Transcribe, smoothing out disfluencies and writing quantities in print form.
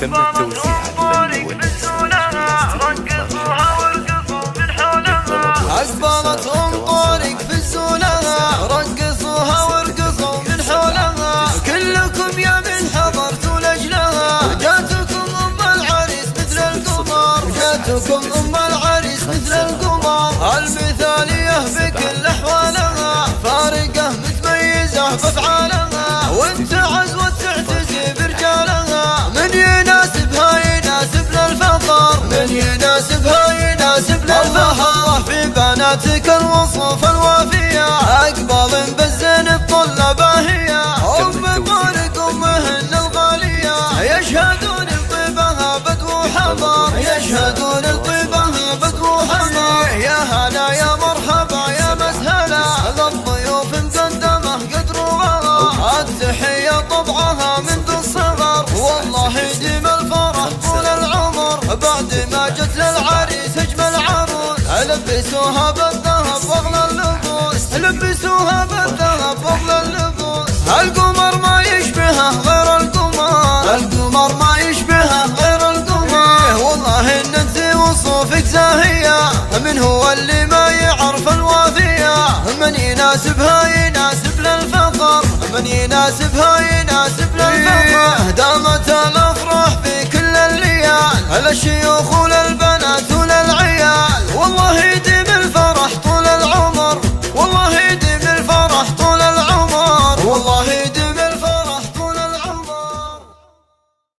تم التوزيع الفني والإخراج رقصوها وارقصوا من حولها. أقبلتهم طارق في الزولها، رقصوها وارقصوا من حولها. كلكم يا من حضرتوا لأجلها، جاتكم أم العريس مثل القمر، جاتكم أم العريس مثل القمر. المثالية بكل أحوالها، فارقة متميزة بأفعالها، وانت عزوة تعتزي برجالها. من يناسبها يناسب للفخر، من يناسبها يناسب للفخر. في بناتك الوصف الوافية، أقبل بالزين بطلبها هي. أم طارق أمهن الغالية، يشهدون لطيبها بدو حضر، يشهدون لطيبها بدو حضر. يا هلا يا مرحبا يا مسهلا، للضيوف مقدمة قدر وغلا. التحية طبعها منذ الصغر، والله يديم الفرح طول العمر. بعد ما جت للعريس اجمل عروس، لبسوها بالذهب واغلى اللبوس، لبسوها بالذهب واغلى اللبوس. القمر ما يشبهه غير القمر، القمر ما يشبهه غير القمر. والله ان انت وصوفك زاهية، من هو اللي ما يعرف الوافية. من يناسبها يناسب للفخر، من يناسبها يناسب للفخر. دامت الافراح في كل الليال، الشيوخ وللبنات